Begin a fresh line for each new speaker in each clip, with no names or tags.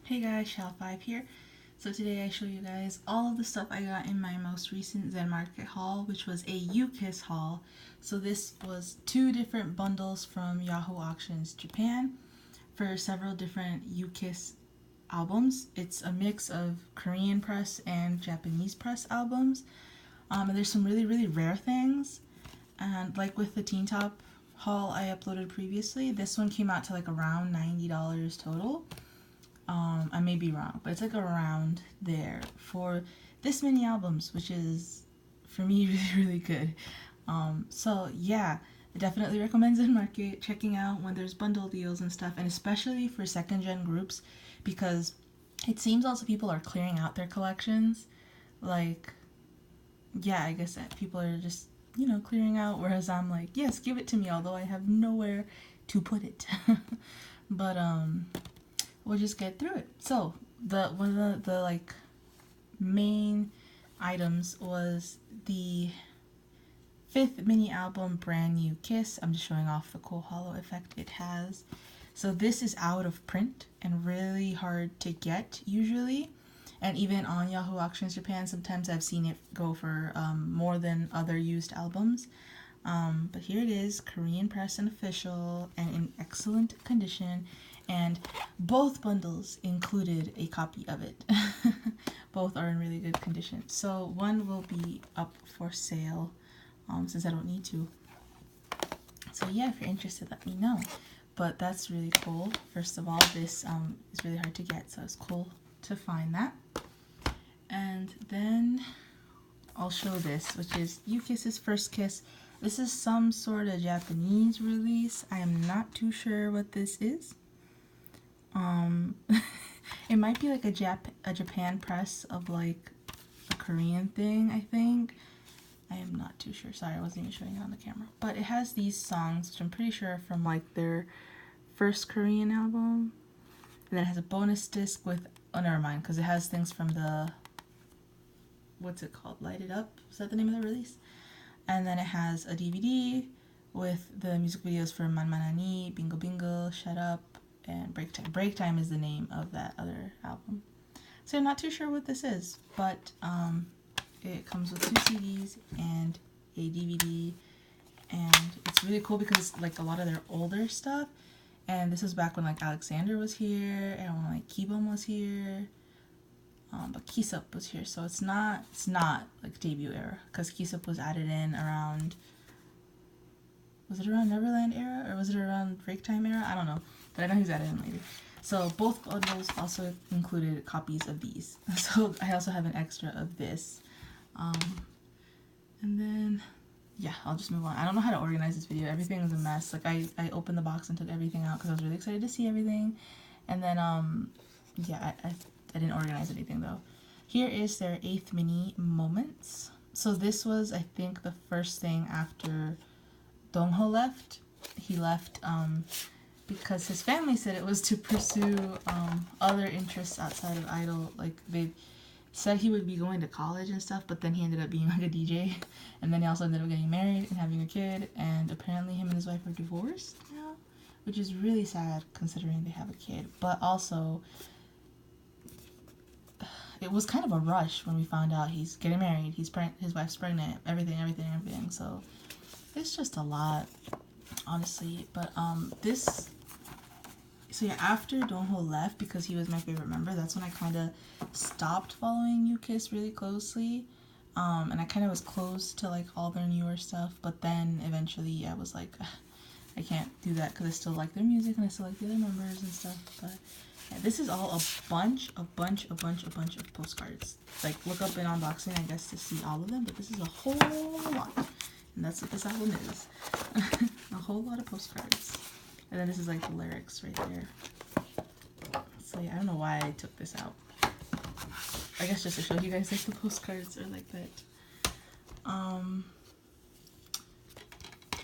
Hey guys, Shal5 here. So today I show you guys all of the stuff I got in my most recent Zenmarket haul, which was a U-Kiss haul. So this was 2 different bundles from Yahoo Auctions Japan for several different U-Kiss albums. It's a mix of Korean press and Japanese press albums. And there's some really rare things. And like with the Teen Top haul I uploaded previously, this one came out to like around $90 total. I may be wrong, but it's like around there for this many albums, which is, for me, really good. So yeah, I definitely recommend Zenmarket checking out when there's bundle deals and stuff, and especially for second gen groups, because it seems also people are clearing out their collections. Like, yeah, I guess that people are just, clearing out, whereas I'm like, yes, give it to me, although I have nowhere to put it. But, we'll just get through it. So one of the like main items was the 5th mini album, Brand New Kiss. I'm just showing off the cool hollow effect it has. So this is out of print and really hard to get usually, and even on Yahoo Auctions Japan sometimes I've seen it go for more than other used albums. But here it is, Korean press and official, and in excellent condition. And both bundles included a copy of it. Both are in really good condition. So one will be up for sale since I don't need to. So yeah, if you're interested, let me know. But that's really cool. First of all, this is really hard to get, so it's cool to find that. And then I'll show this, which is U-Kiss's First Kiss. This is some sort of Japanese release. I am not too sure what this is. It might be like a Japan press of like a Korean thing, I think. I am not too sure. Sorry, I wasn't even showing it on the camera. But it has these songs, which I'm pretty sure are from like their first Korean album. And then it has a bonus disc with, oh, never mind, because it has things from the, what's it called? Light It Up? Is that the name of the release? And then it has a DVD with the music videos for Manmanani, Bingo Bingo, Shut Up, and Break Time. Break Time is the name of that other album. So I'm not too sure what this is, but it comes with 2 CDs and a DVD, and it's really cool because it's like a lot of their older stuff, and this is back when like Alexander was here, and when like Kibum was here, but Kisup was here, so it's not like debut era, because Kisup was added in around, was it around Neverland era, or was it around Break Time era? I don't know, but I know he's added in later. So both bundles also included copies of these. So I also have an extra of this. And then, yeah, I'll just move on. I don't know how to organize this video. Everything is a mess. Like, I opened the box and took everything out because I was really excited to see everything. And then, yeah, I didn't organize anything, though. Here is their 8th mini, Moments. So this was, I think, the first thing after Dongho left. He left because his family said it was to pursue other interests outside of Idol. Like, they said he would be going to college and stuff, but then he ended up being like a DJ, and then he also ended up getting married and having a kid, and apparently him and his wife are divorced now, which is really sad considering they have a kid. But also, it was kind of a rush when we found out he's getting married, his wife's pregnant, everything. So it's just a lot, honestly. But so yeah, after Dongho left, because he was my favorite member, that's when I kind of stopped following U-Kiss really closely. And I kind of was close to like all their newer stuff, but then eventually I was like, I can't do that because I still like their music and I still like the other members and stuff. But yeah, this is all a bunch of postcards. Like, look up in unboxing, I guess, to see all of them, but this is a whole lot. And that's what this album is. A whole lot of postcards. And then this is like the lyrics right there. So yeah, I don't know why I took this out. I guess just to show you guys like the postcards are like that.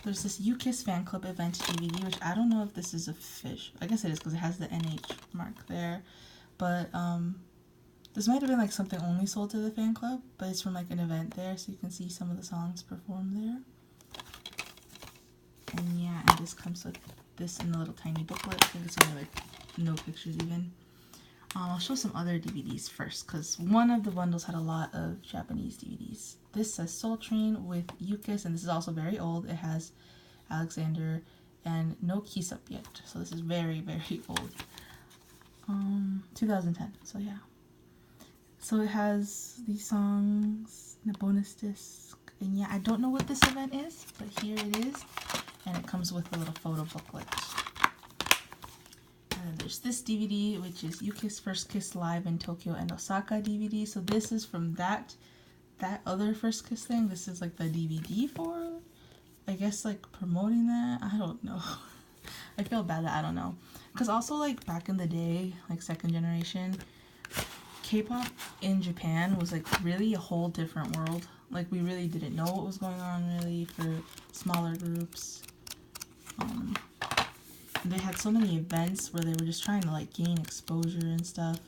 There's this U-Kiss fan club event DVD, which I don't know if this is official. I guess it is because it has the NH mark there. But this might have been like something only sold to the fan club, but it's from like an event there, so you can see some of the songs performed there. And yeah, and this comes with this in the little tiny booklet. I think it's only like no pictures even. I'll show some other DVDs first, because one of the bundles had a lot of Japanese DVDs. This says Soul Train with Yukis, and this is also very old. It has Alexander and no Kiss Up Yet. So this is very, very old. 2010, so yeah. So it has these songs in a bonus disc. And yeah, I don't know what this event is, but here it is. And it comes with a little photo booklet. And then there's this DVD, which is Yuki's First Kiss Live in Tokyo and Osaka DVD. So this is from that other First Kiss thing. This is like the DVD for, I guess, like promoting that. I don't know. I feel bad that I don't know. Because also, like, back in the day, like second generation, K-pop in Japan was like really a whole different world. Like, we really didn't know what was going on really for smaller groups. They had so many events where they were just trying to like gain exposure and stuff,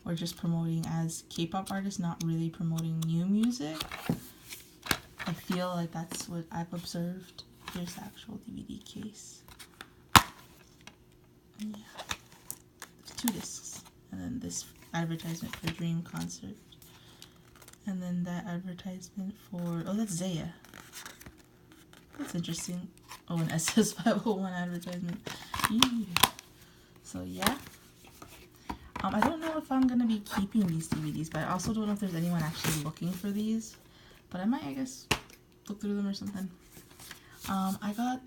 or just promoting as K-pop artists, not really promoting new music. I feel like that's what I've observed. Here's the actual DVD case. And yeah, there's 2 discs, and then this advertisement for Dream Concert, and then that advertisement for, oh, that's Zaya. That's interesting. Oh, an SS501 advertisement. Ew. So yeah, I don't know if I'm gonna be keeping these DVDs, but I also don't know if there's anyone actually looking for these, but I might, I guess, look through them or something. I got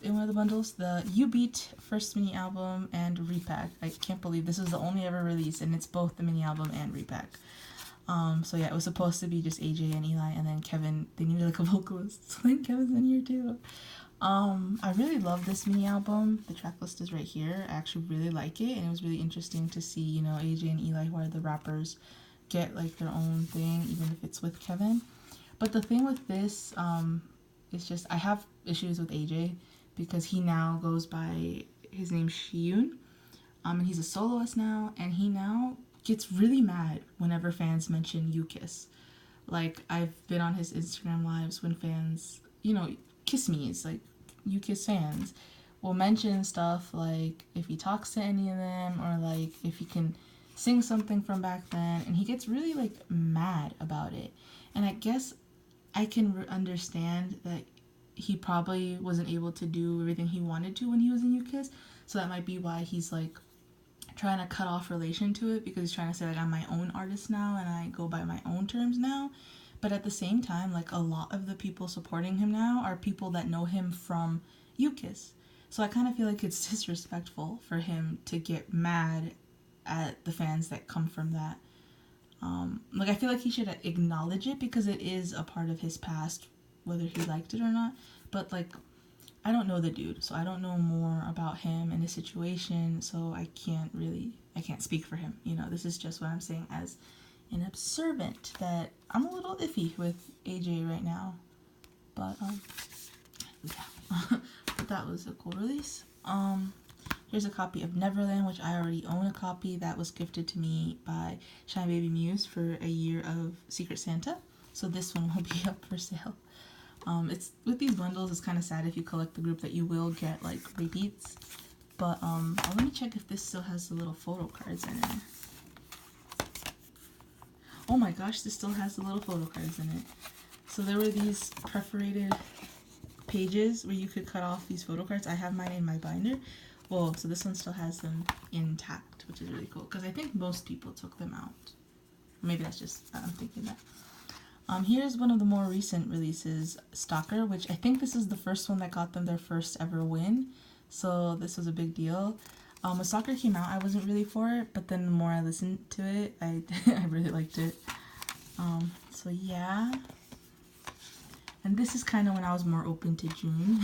in one of the bundles the You Beat first mini album and repack. I can't believe this was the only ever release, and it's both the mini album and repack. So yeah, it was supposed to be just AJ and Eli, and then Kevin. They needed like a vocalist, so then Kevin's in here too. I really love this mini album. The track list is right here. I actually really like it, and it was really interesting to see, you know, AJ and Eli, who are the rappers, get like their own thing, even if it's with Kevin. But the thing with this, is just I have issues with AJ because he now goes by, his name's Shiyun, and he's a soloist now, and he now gets really mad whenever fans mention Yukis. Like, I've been on his Instagram lives when fans, you know, Kiss Me's, like, Yukis fans, will mention stuff like if he talks to any of them, or like if he can sing something from back then, and he gets really like mad about it. And I guess I can understand that he probably wasn't able to do everything he wanted to when he was in Yukis, so that might be why he's like trying to cut off relation to it, because he's trying to say like, I'm my own artist now and I go by my own terms now. But at the same time, like, a lot of the people supporting him now are people that know him from Yukis. So I kind of feel like it's disrespectful for him to get mad at the fans that come from that. Like, I feel like he should acknowledge it because it is a part of his past, whether he liked it or not. But, like, I don't know the dude, so I don't know more about him and his situation, so I can't speak for him. You know, this is just what I'm saying as an observant, that I'm a little iffy with AJ right now. But, yeah. But that was a cool release. Here's a copy of Neverland, which I already own a copy that was gifted to me by Shine Baby Muse for a year of Secret Santa. So this one will be up for sale. It's with these bundles, it's kind of sad if you collect the group that you will get like repeats. But let me check if this still has the little photo cards in it. Oh my gosh, this still has the little photo cards in it. So there were these perforated pages where you could cut off these photo cards. I have mine in my binder. Well, so this one still has them intact, which is really cool, because I think most people took them out. Maybe that's just, I'm thinking that. Here's one of the more recent releases, Stalker, which I think this is the first one that got them their first ever win. So this was a big deal. When Stalker came out, I wasn't really for it, but then the more I listened to it, I really liked it. So yeah. And this is kind of when I was more open to June.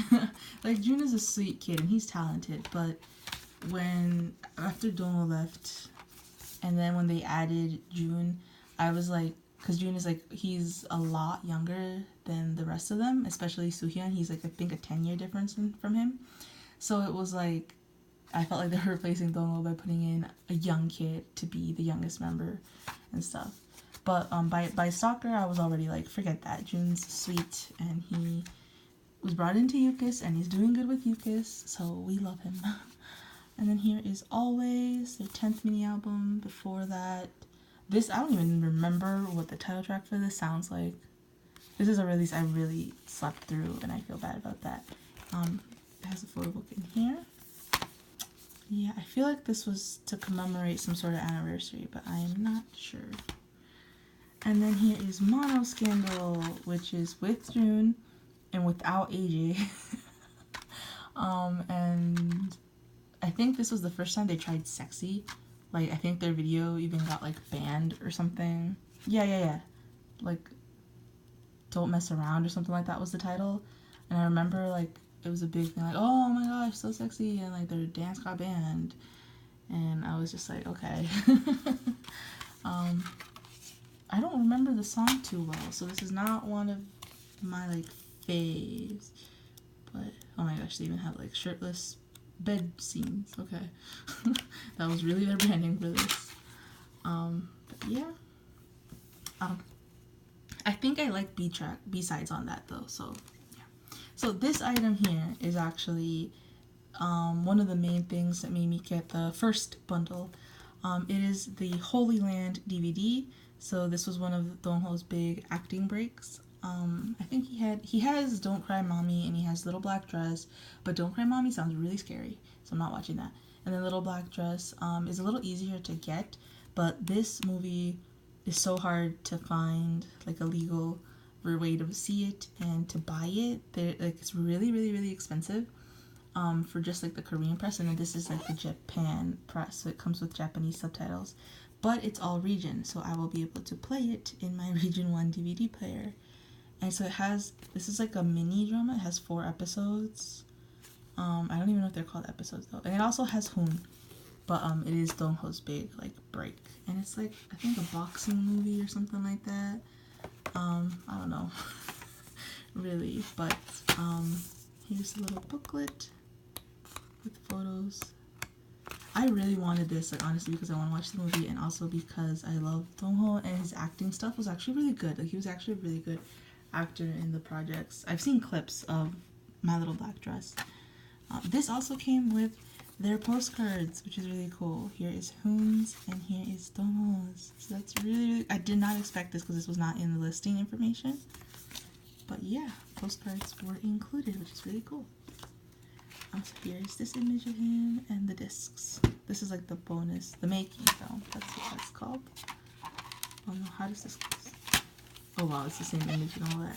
Like, June is a sweet kid and he's talented, but after Dono left, and then when they added June, I was like, because June is like, he's a lot younger than the rest of them, especially Suhyun. He's like, I think a 10-year difference from him. So it was like, I felt like they were replacing Dono by putting in a young kid to be the youngest member and stuff. But by Stalker, I was already like, forget that. Jun's sweet, and he was brought into Yukis, and he's doing good with Yukis, so we love him. And then here is Always, their 10th mini album. Before that, this, I don't even remember what the title track for this sounds like. This is a release I really slept through, and I feel bad about that. It has a photo book in here. Yeah, I feel like this was to commemorate some sort of anniversary, but I am not sure. And then here is Mono Scandal, which is with June and without AJ. And I think this was the first time they tried sexy. Like, I think their video even got, like, banned or something. Yeah. Like, Don't Mess Around or something like that was the title. And I remember, like, it was a big thing, like, oh my gosh, so sexy, and, like, their dance got banned. And I was just like, okay. I don't remember the song too well, so this is not one of my, like, faves. But, oh my gosh, they even have, like, shirtless bed scenes. Okay. That was really their branding for this. But yeah. I think I like B-sides on that though, so yeah. So this item here is actually one of the main things that made me get the first bundle. It is the Holy Land DVD. So this was one of Dongho's big acting breaks. I think he has Don't Cry Mommy and he has Little Black Dress, but Don't Cry Mommy sounds really scary, so I'm not watching that. And then Little Black Dress is a little easier to get, but this movie is so hard to find, like, a legal way to see it and to buy it. Like, it's really expensive for just, like, the Korean press, and then this is, like, the Japan press, so it comes with Japanese subtitles, but it's all region, so I will be able to play it in my Region 1 DVD player. And so it has, this is like a mini drama. It has 4 episodes. I don't even know if they're called episodes though. And it also has Hoon, but it is Dongho's big, like, break. And it's like, I think a boxing movie or something like that. I don't know really, but here's a little booklet with photos. I really wanted this, like, honestly, because I want to watch the movie, and also because I love Dongho, and his acting stuff was actually really good. Like, he was actually a really good actor in the projects. I've seen clips of My Little Black Dress. This also came with their postcards, which is really cool. Here is Hoon's, and here is Dongho's. So that's really, I did not expect this because this was not in the listing information. But yeah, postcards were included, which is really cool. So here's this image of him and the discs. This is like the bonus, the making film. That's what that's called. Oh no, how does this go? Oh wow, it's the same image and all that.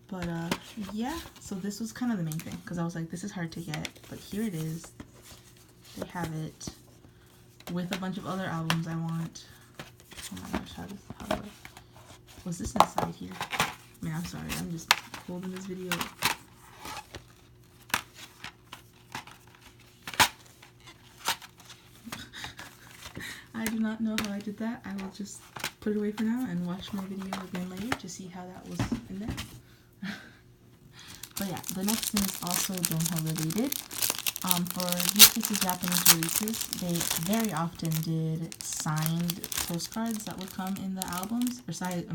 But yeah, so this was kind of the main thing, because I was like, this is hard to get, but here it is. They have it with a bunch of other albums I want. Oh my gosh, how do I, was this inside here? Man, I'm sorry, I'm just holding this video. I do not know how I did that. I will just put it away for now and watch my video again later to see how that was in there. But yeah, the next thing is also Dongho related. For UK's Japanese releases, they very often did signed postcards that would come in the albums, or signed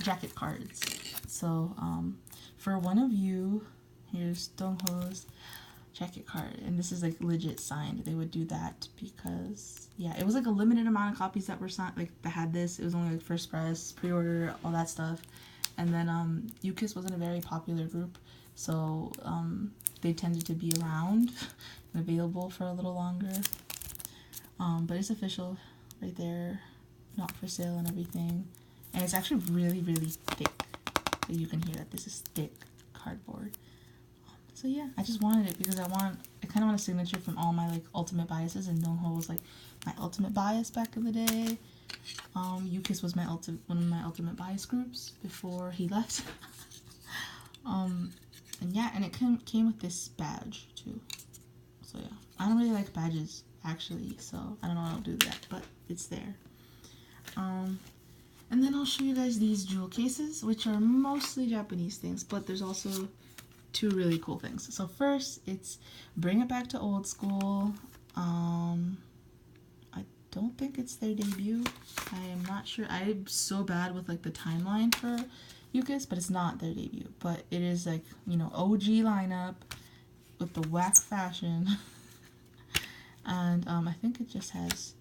jacket cards. So for one of you, here's Dongho's jacket card, and this is like legit signed. They would do that because, yeah, it was like a limited amount of copies that were signed, like that had this. It was only like first press, pre-order, all that stuff. And then UKISS wasn't a very popular group, so they tended to be around and available for a little longer. But it's official right there, not for sale and everything. And it's actually really thick. You can hear that this is thick cardboard. So yeah, I just wanted it because I kind of want a signature from all my, like, ultimate biases, and Dongho was like my ultimate bias back in the day. UKISS was one of my ultimate bias groups before he left. And yeah, and it came with this badge too. So yeah, I don't really like badges actually, so I don't know why I'll do that, but it's there. And then I'll show you guys these jewel cases, which are mostly Japanese things, but there's also 2 really cool things. So first, it's Bring It Back to Old School. I don't think it's their debut. I am not sure. I'm so bad with, like, the timeline for UKISS, but it's not their debut. But it is, like, you know, OG lineup with the whack fashion. And I think it just has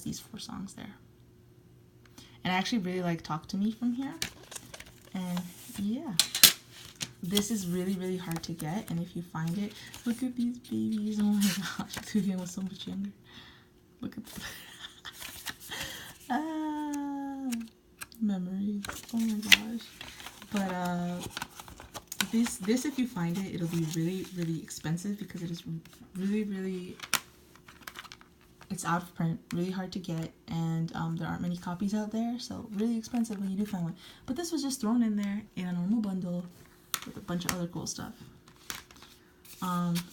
these 4 songs there. And I actually really like Talk to Me from here. And yeah, this is really, really hard to get. And if you find it, look at these babies. Oh my gosh, Tuvian was so much younger. Look at that. Memories. Oh my gosh. But this if you find it, it'll be really, really expensive because it is really, really, it's out of print, really hard to get, and there aren't many copies out there, so really expensive when you do find one. But this was just thrown in there in a normal bundle with a bunch of other cool stuff.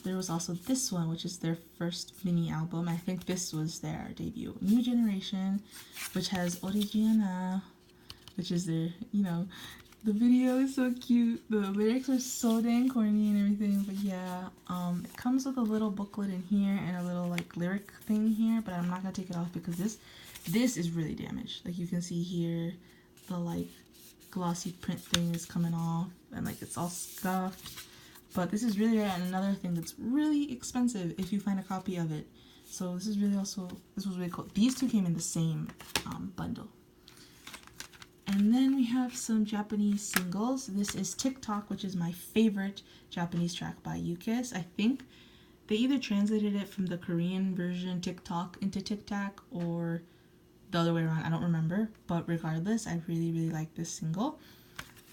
There was also this one, which is their first mini album. I think this was their debut. New Generation, which has Original, which is their, you know, the video is so cute. The lyrics are so dang corny and everything, but yeah, it comes with a little booklet in here and a little like lyric thing here, but I'm not gonna take it off because this is really damaged. Like you can see here, the like glossy print thing is coming off and like it's all scuffed. But this is really rare, and another thing that's really expensive if you find a copy of it. So this is really this was really cool. These two came in the same bundle. And then we have some Japanese singles. This is TikTok, which is my favorite Japanese track by UKISS. I think they either translated it from the Korean version TikTok into TikTok or the other way around. I don't remember. But regardless, I really, really like this single.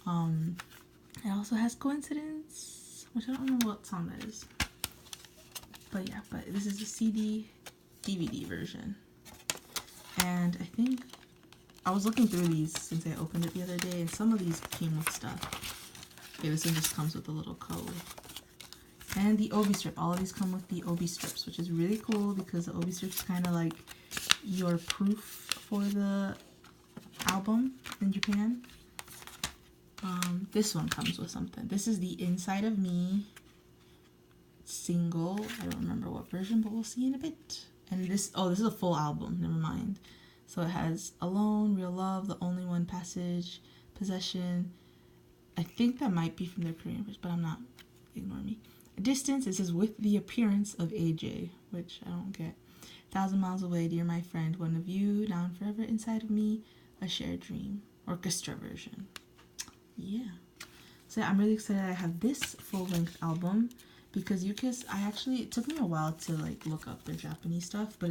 It also has Coincidence, which I don't remember what song that is. But yeah, but this is the CD DVD version. And I think I was looking through these since I opened it the other day, and some of these came with stuff. Okay, this one just comes with a little code. And the Obi strip. All of these come with the Obi strips, which is really cool because the Obi strip is kind of like your proof for the album in Japan. This one comes with something. This is the Inside of Me single. I don't remember what version, but we'll see in a bit. And this is a full album. Never mind. So it has Alone, Real Love, The Only One, Passage, Possession. I think that might be from their Korean version, but I'm not. Ignore me. Distance, it says With the Appearance of AJ, which I don't get. 1,000 Miles Away, Dear My Friend, One of You, Now and Forever, Inside of Me, A Shared Dream, orchestra version. Yeah. So I'm really excited I have this full-length album because UKISS, it took me a while to like look up their Japanese stuff, but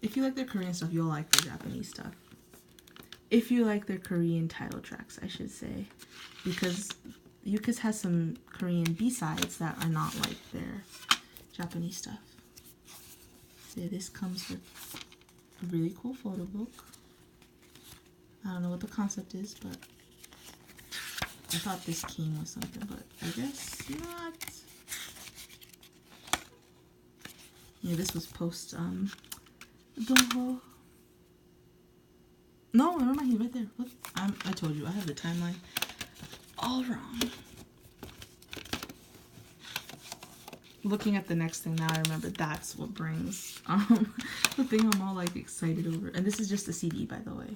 if you like their Korean stuff, you'll like their Japanese stuff. If you like their Korean title tracks, I should say, because UKISS has some Korean B-sides that are not like their Japanese stuff. So yeah, this comes with a really cool photo book. I don't know what the concept is, but I thought this came with something, but I guess not. Yeah, this was post, Doho. No, never mind, he's right there. Look, I told you, I have the timeline all wrong. Looking at the next thing now, I remember that's what brings, the thing I'm all, like, excited over. And this is just a CD, by the way.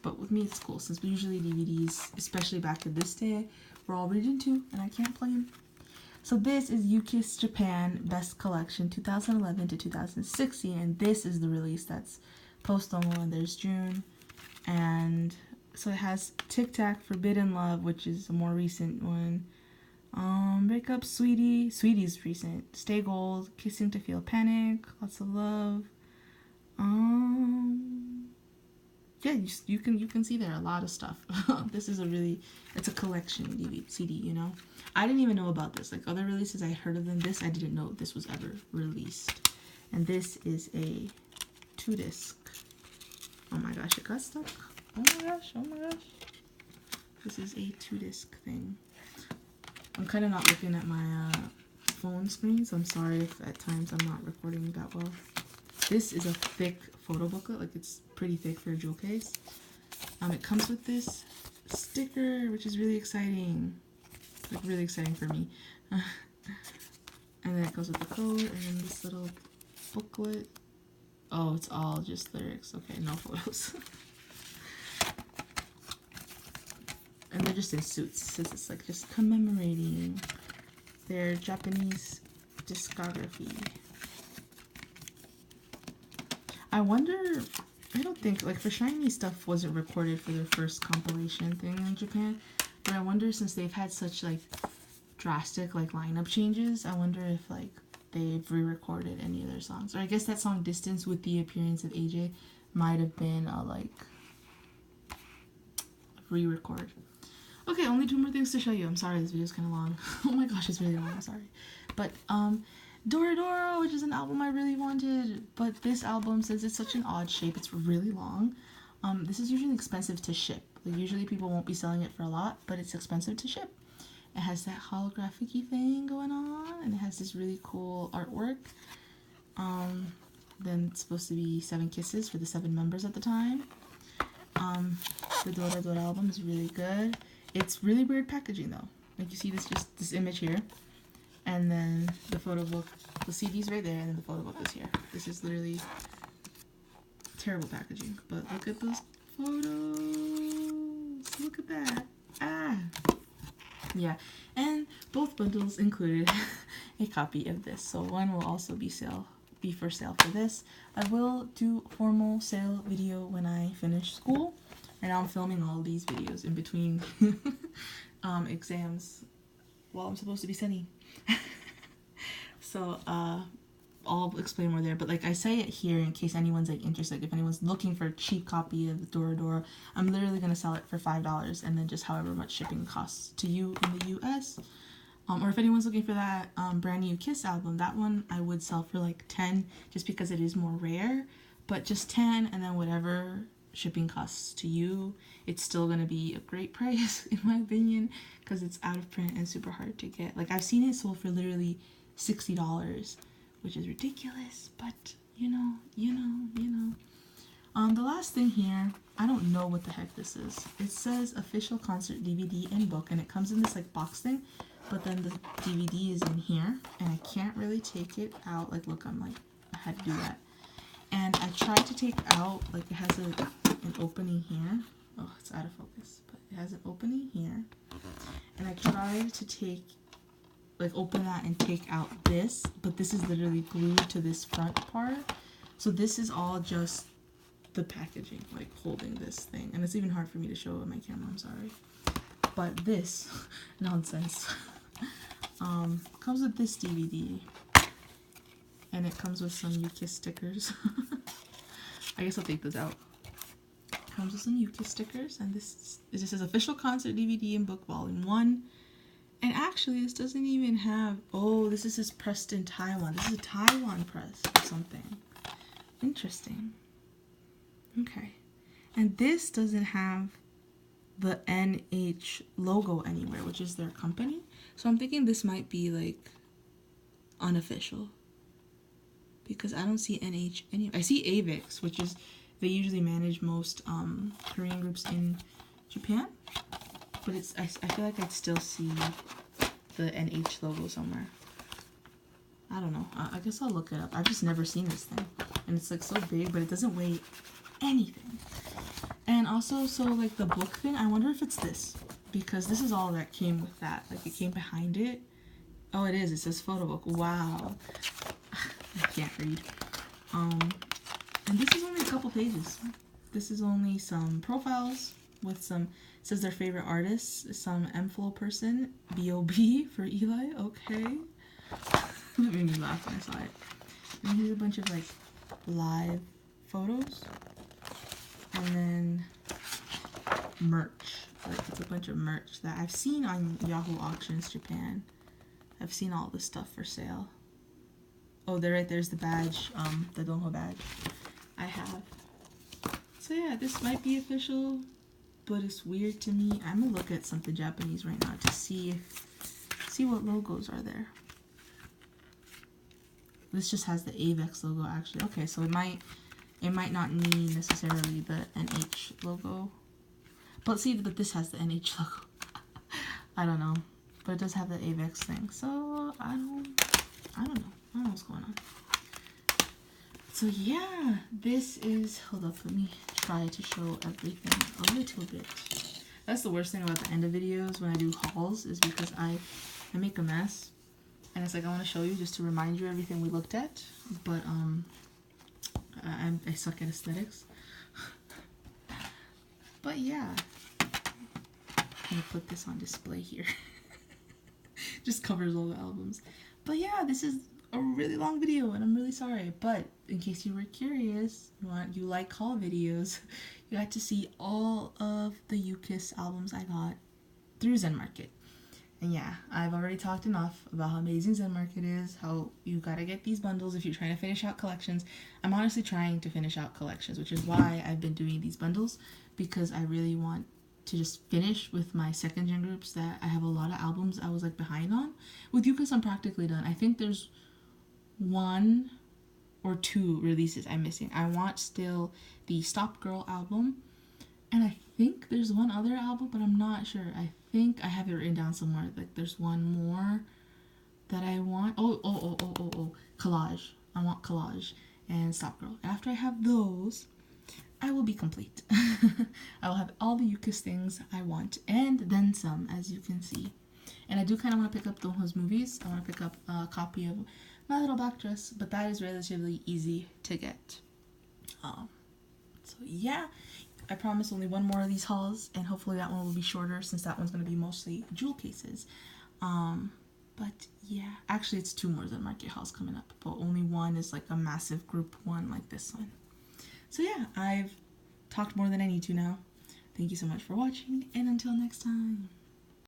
But with me, it's cool, since usually DVDs, especially back in this day, were all region 2, and I can't play them. So this is UKISS Japan Best Collection 2011 to 2016, and this is the release that's post-Omo, and there's June. And so it has Tic Tac, Forbidden Love, which is a more recent one. Break Up, Sweetie. Sweetie's recent. Stay Gold, Kissing to Feel Panic, Lots of Love. Yeah, you can see there a lot of stuff. This is it's a collection DVD, CD, you know. I didn't even know about this. Like other releases, I heard of them. This, I didn't know this was ever released. And this is a 2-disc. Oh my gosh, it got stuck. Oh my gosh, oh my gosh. This is a 2-disc thing. I'm kind of not looking at my phone screen, so I'm sorry if at times I'm not recording that well. This is a thick photo booklet, like it's pretty thick for a jewel case. It comes with this sticker, which is really exciting. Like really exciting for me. And then it goes with the code and then this little booklet. Oh, it's all just lyrics. Okay, no photos. And they're just in suits, since it's like just commemorating their Japanese discography. I wonder, I don't think, like, for SHINee stuff wasn't recorded for their first compilation thing in Japan, but I wonder, since they've had such, like, drastic, like, lineup changes, I wonder if, like, they've re-recorded any of their songs. Or I guess that song Distance, with the appearance of AJ, might have been a, like, re-record. Okay, only 2 more things to show you. I'm sorry, this video's kind of long. Oh my gosh, it's really long, I'm sorry. But, Dora Dora, which is an album I really wanted, but this album, since it's such an odd shape, it's really long. This is usually expensive to ship. Like, usually people won't be selling it for a lot, but it's expensive to ship. It has that holographic-y thing going on, and it has this really cool artwork. Then it's supposed to be 7 kisses for the 7 members at the time. The Dora Dora album is really good. It's really weird packaging though. Like, you see this image here, and then the photo book, the CD's right there, and then the photo book is here. This is literally terrible packaging, but look at those photos. Look at that. Ah. Yeah, and both bundles included a copy of this, so one will also be for sale for this. I will do a formal sale video when I finish school. Right now I'm filming all these videos in between exams while I'm supposed to be studying. So I'll explain more there, but like I say it here in case anyone's like interested. If anyone's looking for a cheap copy of Dora Dora, I'm literally gonna sell it for $5 and then just however much shipping costs to you in the US. Or if anyone's looking for that brand new Kiss album, that one I would sell for like 10 just because it is more rare, but just 10 and then whatever shipping costs to you, it's still gonna be a great price in my opinion because it's out of print and super hard to get. Like, I've seen it sold for literally $60, which is ridiculous, but you know. The last thing here, I don't know what the heck this is. It says official concert DVD and book, and it comes in this like box thing, but then the DVD is in here, and I can't really take it out. Like, look, I had to do that. And I tried to take out, like, it has an opening here. Oh, it's out of focus, but it has an opening here. And I tried to open that and take out this, but this is literally glued to this front part. So this is all just the packaging, like holding this thing. And it's even hard for me to show on my camera, I'm sorry. But this nonsense comes with this DVD. And it comes with some You Kiss stickers. I guess I'll take those out. It comes with some You Kiss stickers, and this says official concert DVD and book volume 1. And actually, this doesn't even have, oh, this is pressed in Taiwan. This is a Taiwan press or something. Interesting. Okay. And this doesn't have the NH logo anywhere, which is their company. So I'm thinking this might be like unofficial, because I don't see NH anywhere. I see AVIX, which is, they usually manage most Korean groups in Japan. But I feel like I'd still see the NH logo somewhere. I don't know. I guess I'll look it up. I've just never seen this thing. And it's like so big, but it doesn't weigh anything. And also, so like the book thing, I wonder if it's this. Because this is all that came with that. Like, it came behind it. Oh, it is. It says photo book. Wow. I can't read. And this is only a couple pages. This is only some profiles with some, it says their favorite artists, some M-Flow person, B.O.B. for Eli, okay. That made me laugh when I saw it. And here's a bunch of like live photos. And then merch. Like, it's a bunch of merch that I've seen on Yahoo Auctions Japan. I've seen all this stuff for sale. Oh, there's the badge, the Dongho badge I have. So yeah, this might be official, but it's weird to me. I'm gonna look at something Japanese right now to see what logos are there. This just has the AVEX logo actually. Okay, so it might not need necessarily the NH logo. But see, but this has the NH logo. I don't know. But it does have the AVEX thing. So I don't know. I don't know what's going on. So yeah, this is, hold up, let me try to show everything a little bit. That's the worst thing about the end of videos when I do hauls, is because I make a mess. And it's like, I want to show you just to remind you everything we looked at. But I suck at aesthetics. But yeah, I'm gonna put this on display here. Just covers all the albums. But yeah, this is a really long video and I'm really sorry. But in case you were curious, you like haul videos, you got to see all of the UKISS albums I got through Zenmarket. And yeah, I've already talked enough about how amazing Zenmarket is, how you gotta get these bundles if you're trying to finish out collections. I'm honestly trying to finish out collections, which is why I've been doing these bundles, because I really want to just finish with my second gen groups that I have a lot of albums I was like behind on. With UKISS, I'm practically done. I think there's 1 or 2 releases I'm missing. I want still the Stop Girl album, and I think there's one other album, but I'm not sure. I think I have it written down somewhere. Like there's one more that I want. Collage. I want Collage and Stop Girl. After I have those, I will be complete. I will have all the UKISS things I want, and then some, as you can see. And I do kind of want to pick up those movies. I want to pick up a copy of My Little Black Dress, but that is relatively easy to get. So yeah, I promise only one more of these hauls, and hopefully that one will be shorter since that one's going to be mostly jewel cases. But yeah, actually it's 2 more Zenmarket hauls coming up, but only one is like a massive group one like this one. So yeah, I've talked more than I need to now. Thank you so much for watching, and until next time.